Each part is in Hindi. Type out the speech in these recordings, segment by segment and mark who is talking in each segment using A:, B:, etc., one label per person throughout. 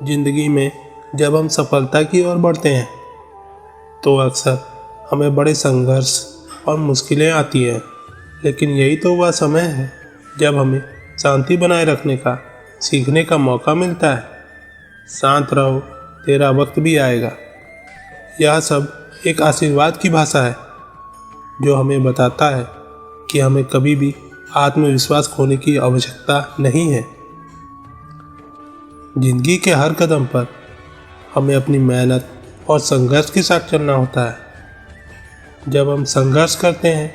A: जिंदगी में जब हम सफलता की ओर बढ़ते हैं तो अक्सर हमें बड़े संघर्ष और मुश्किलें आती हैं, लेकिन यही तो वह समय है जब हमें शांति बनाए रखने का सीखने का मौका मिलता है। शांत रहो, तेरा वक्त भी आएगा। यह सब एक आशीर्वाद की भाषा है जो हमें बताता है कि हमें कभी भी आत्मविश्वास खोने की आवश्यकता नहीं है। जिंदगी के हर कदम पर हमें अपनी मेहनत और संघर्ष के साथ चलना होता है। जब हम संघर्ष करते हैं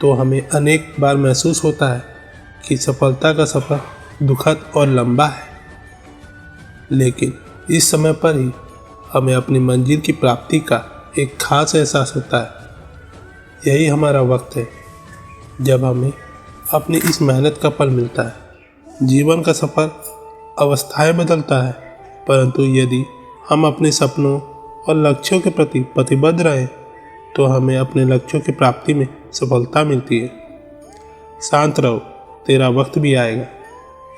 A: तो हमें अनेक बार महसूस होता है कि सफलता का सफ़र दुखद और लंबा है, लेकिन इस समय पर ही हमें अपनी मंजिल की प्राप्ति का एक खास एहसास होता है। यही हमारा वक्त है जब हमें अपनी इस मेहनत का फल मिलता है। जीवन का सफ़र अवस्थाएं बदलता है, परंतु यदि हम अपने सपनों और लक्ष्यों के प्रति प्रतिबद्ध रहें तो हमें अपने लक्ष्यों की प्राप्ति में सफलता मिलती है। शांत रहो, तेरा वक्त भी आएगा।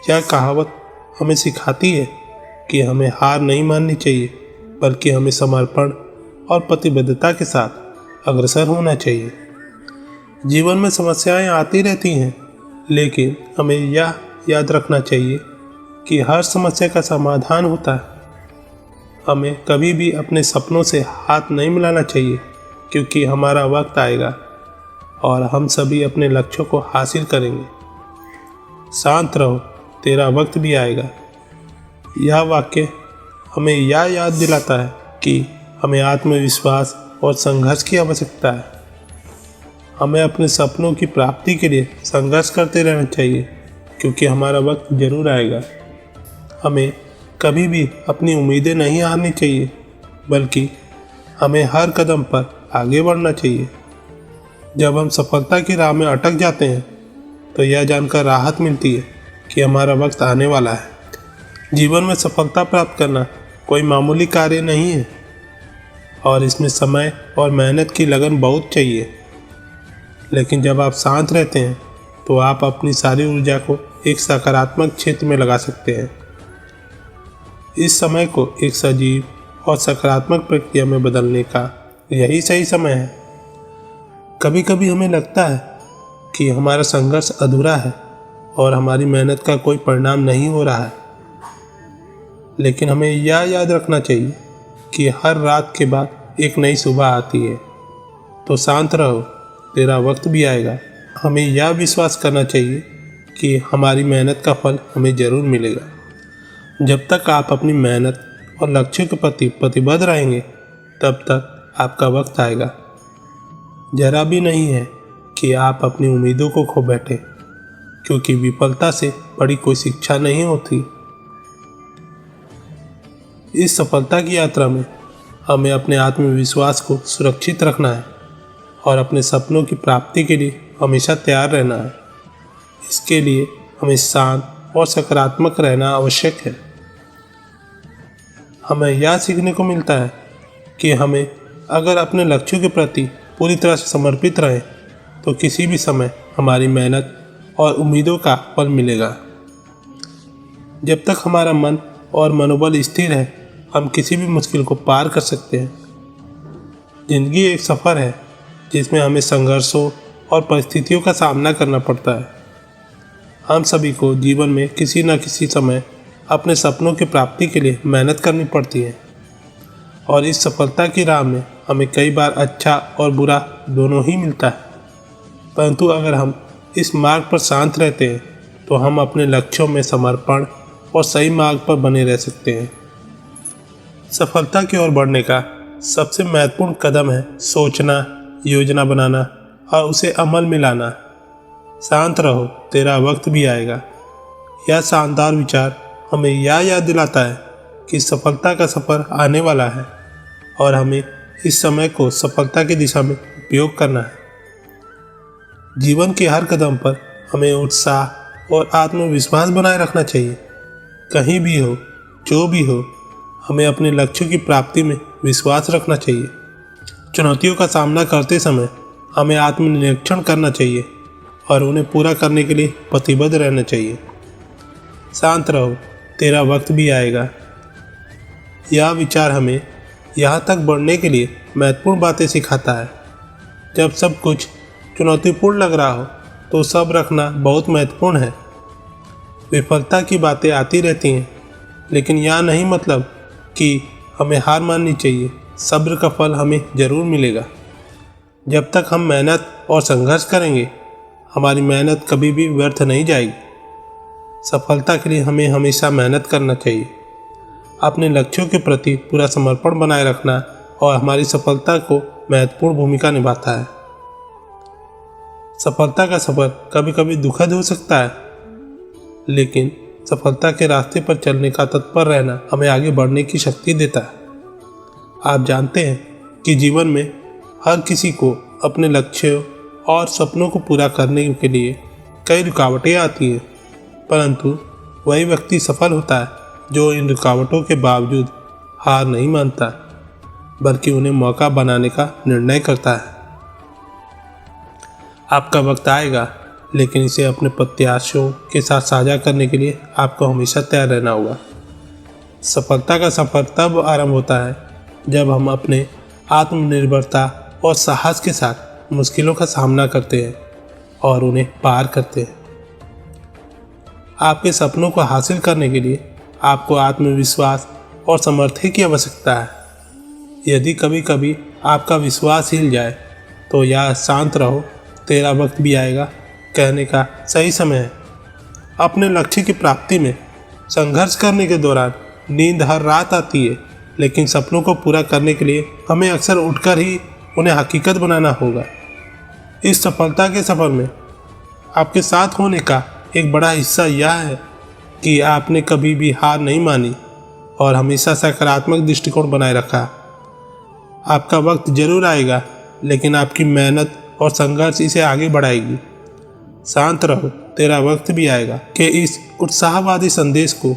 A: यह कहावत हमें सिखाती है कि हमें हार नहीं माननी चाहिए, बल्कि हमें समर्पण और प्रतिबद्धता के साथ अग्रसर होना चाहिए। जीवन में समस्याएं आती रहती हैं, लेकिन हमें यह याद रखना चाहिए कि हर समस्या का समाधान होता है। हमें कभी भी अपने सपनों से हाथ नहीं मिलाना चाहिए, क्योंकि हमारा वक्त आएगा और हम सभी अपने लक्ष्यों को हासिल करेंगे। शांत रहो, तेरा वक्त भी आएगा। यह वाक्य हमें यह याद दिलाता है कि हमें आत्मविश्वास और संघर्ष की आवश्यकता है। हमें अपने सपनों की प्राप्ति के लिए संघर्ष करते रहना चाहिए, क्योंकि हमारा वक्त जरूर आएगा। हमें कभी भी अपनी उम्मीदें नहीं हारनी चाहिए, बल्कि हमें हर कदम पर आगे बढ़ना चाहिए। जब हम सफलता की राह में अटक जाते हैं तो यह जानकर राहत मिलती है कि हमारा वक्त आने वाला है। जीवन में सफलता प्राप्त करना कोई मामूली कार्य नहीं है और इसमें समय और मेहनत की लगन बहुत चाहिए। लेकिन जब आप शांत रहते हैं तो आप अपनी सारी ऊर्जा को एक सकारात्मक क्षेत्र में लगा सकते हैं। इस समय को एक सजीव और सकारात्मक प्रक्रिया में बदलने का यही सही समय है। कभी कभी हमें लगता है कि हमारा संघर्ष अधूरा है और हमारी मेहनत का कोई परिणाम नहीं हो रहा है, लेकिन हमें यह याद रखना चाहिए कि हर रात के बाद एक नई सुबह आती है। तो शांत रहो, तेरा वक्त भी आएगा। हमें यह विश्वास करना चाहिए कि हमारी मेहनत का फल हमें ज़रूर मिलेगा। जब तक आप अपनी मेहनत और लक्ष्यों के प्रति प्रतिबद्ध रहेंगे, तब तक आपका वक्त आएगा। जरा भी नहीं है कि आप अपनी उम्मीदों को खो बैठे, क्योंकि विफलता से बड़ी कोई शिक्षा नहीं होती। इस सफलता की यात्रा में हमें अपने आत्मविश्वास को सुरक्षित रखना है और अपने सपनों की प्राप्ति के लिए हमेशा तैयार रहना है। इसके लिए हमें शांत और सकारात्मक रहना आवश्यक है। हमें यह सीखने को मिलता है कि हमें अगर अपने लक्ष्यों के प्रति पूरी तरह से समर्पित रहें तो किसी भी समय हमारी मेहनत और उम्मीदों का फल मिलेगा। जब तक हमारा मन और मनोबल स्थिर है, हम किसी भी मुश्किल को पार कर सकते हैं। जिंदगी एक सफ़र है जिसमें हमें संघर्षों और परिस्थितियों का सामना करना पड़ता है। हम सभी को जीवन में किसी न किसी समय अपने सपनों की प्राप्ति के लिए मेहनत करनी पड़ती है और इस सफलता की राह में हमें कई बार अच्छा और बुरा दोनों ही मिलता है। परंतु अगर हम इस मार्ग पर शांत रहते हैं तो हम अपने लक्ष्यों में समर्पण और सही मार्ग पर बने रह सकते हैं। सफलता की ओर बढ़ने का सबसे महत्वपूर्ण कदम है सोचना, योजना बनाना और उसे अमल में लाना। शांत रहो, तेरा वक्त भी आएगा। यह शानदार विचार हमें यह याद दिलाता है कि सफलता का सफ़र आने वाला है और हमें इस समय को सफलता की दिशा में उपयोग करना है। जीवन के हर कदम पर हमें उत्साह और आत्मविश्वास बनाए रखना चाहिए। कहीं भी हो, जो भी हो, हमें अपने लक्ष्यों की प्राप्ति में विश्वास रखना चाहिए। चुनौतियों का सामना करते समय हमें आत्मनिरीक्षण करना चाहिए और उन्हें पूरा करने के लिए प्रतिबद्ध रहना चाहिए। शांत रहो, तेरा वक्त भी आएगा। यह विचार हमें यहाँ तक बढ़ने के लिए महत्वपूर्ण बातें सिखाता है। जब सब कुछ चुनौतीपूर्ण लग रहा हो तो सब्र रखना बहुत महत्वपूर्ण है। विफलता की बातें आती रहती हैं, लेकिन यह नहीं मतलब कि हमें हार माननी चाहिए। सब्र का फल हमें ज़रूर मिलेगा। जब तक हम मेहनत और संघर्ष करेंगे, हमारी मेहनत कभी भी व्यर्थ नहीं जाएगी। सफलता के लिए हमें हमेशा मेहनत करना चाहिए। अपने लक्ष्यों के प्रति पूरा समर्पण बनाए रखना और हमारी सफलता को महत्वपूर्ण भूमिका निभाता है। सफलता का सफ़र कभी कभी दुखद हो सकता है, लेकिन सफलता के रास्ते पर चलने का तत्पर रहना हमें आगे बढ़ने की शक्ति देता है। आप जानते हैं कि जीवन में हर किसी को अपने लक्ष्यों और सपनों को पूरा करने के लिए कई रुकावटें आती हैं, परंतु वही व्यक्ति सफल होता है जो इन रुकावटों के बावजूद हार नहीं मानता, बल्कि उन्हें मौका बनाने का निर्णय करता है। आपका वक्त आएगा, लेकिन इसे अपने प्रत्याशियों के साथ साझा करने के लिए आपको हमेशा तैयार रहना होगा। सफलता का सफ़र तब आरंभ होता है जब हम अपने आत्मनिर्भरता और साहस के साथ मुश्किलों का सामना करते हैं और उन्हें पार करते हैं। आपके सपनों को हासिल करने के लिए आपको आत्मविश्वास और सामर्थ्य की आवश्यकता है। यदि कभी कभी आपका विश्वास हिल जाए तो यह शांत रहो, तेरा वक्त भी आएगा कहने का सही समय है। अपने लक्ष्य की प्राप्ति में संघर्ष करने के दौरान नींद हर रात आती है, लेकिन सपनों को पूरा करने के लिए हमें अक्सर उठकर ही उन्हें हकीकत बनाना होगा। इस सफलता के सफ़र में आपके साथ होने का एक बड़ा हिस्सा यह है कि आपने कभी भी हार नहीं मानी और हमेशा सकारात्मक दृष्टिकोण बनाए रखा। आपका वक्त जरूर आएगा, लेकिन आपकी मेहनत और संघर्ष इसे आगे बढ़ाएगी। शांत रहो, तेरा वक्त भी आएगा कि इस उत्साहवादी संदेश को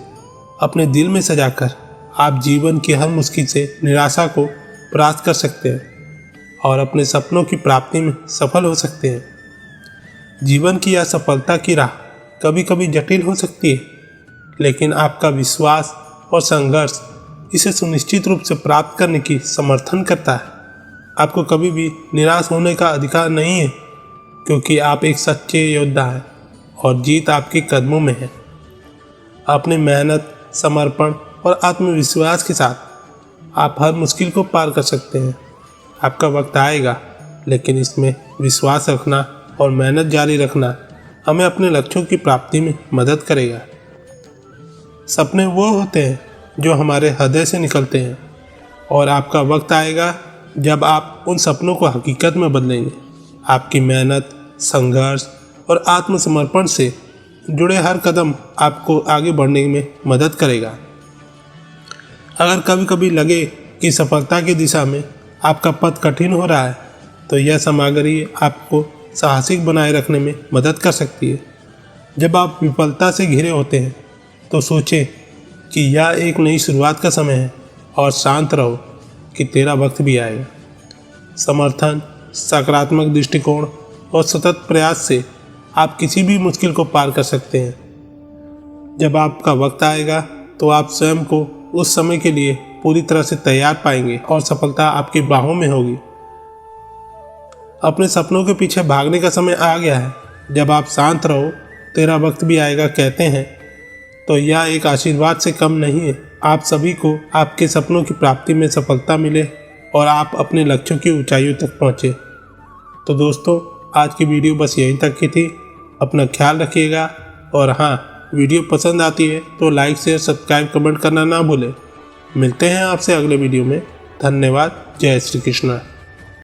A: अपने दिल में सजाकर आप जीवन की हर मुश्किल से निराशा को परास्त कर सकते हैं और अपने सपनों की प्राप्ति में सफल हो सकते हैं। जीवन की यह सफलता की राह कभी कभी जटिल हो सकती है, लेकिन आपका विश्वास और संघर्ष इसे सुनिश्चित रूप से प्राप्त करने की समर्थन करता है। आपको कभी भी निराश होने का अधिकार नहीं है, क्योंकि आप एक सच्चे योद्धा हैं और जीत आपके कदमों में है। अपने मेहनत, समर्पण और आत्मविश्वास के साथ आप हर मुश्किल को पार कर सकते हैं। आपका वक्त आएगा, लेकिन इसमें विश्वास रखना और मेहनत जारी रखना हमें अपने लक्ष्यों की प्राप्ति में मदद करेगा। सपने वो होते हैं जो हमारे हृदय से निकलते हैं, और आपका वक्त आएगा जब आप उन सपनों को हकीकत में बदलेंगे। आपकी मेहनत, संघर्ष और आत्मसमर्पण से जुड़े हर कदम आपको आगे बढ़ने में मदद करेगा। अगर कभी कभी लगे कि सफलता की दिशा में आपका पथ कठिन हो रहा है, तो यह सामग्री आपको साहसिक बनाए रखने में मदद कर सकती है। जब आप विफलता से घिरे होते हैं तो सोचें कि यह एक नई शुरुआत का समय है और शांत रहो कि तेरा वक्त भी आएगा। समर्थन, सकारात्मक दृष्टिकोण और सतत प्रयास से आप किसी भी मुश्किल को पार कर सकते हैं। जब आपका वक्त आएगा तो आप स्वयं को उस समय के लिए पूरी तरह से तैयार पाएंगे और सफलता आपकी बाहों में होगी। अपने सपनों के पीछे भागने का समय आ गया है। जब आप शांत रहो, तेरा वक्त भी आएगा कहते हैं, तो यह एक आशीर्वाद से कम नहीं है। आप सभी को आपके सपनों की प्राप्ति में सफलता मिले और आप अपने लक्ष्यों की ऊंचाइयों तक पहुंचे। तो दोस्तों, आज की वीडियो बस यहीं तक की थी। अपना ख्याल रखिएगा, और हाँ, वीडियो पसंद आती है तो लाइक, शेयर, सब्सक्राइब, कमेंट करना ना भूलें। मिलते हैं आपसे अगले वीडियो में। धन्यवाद। जय श्री कृष्ण।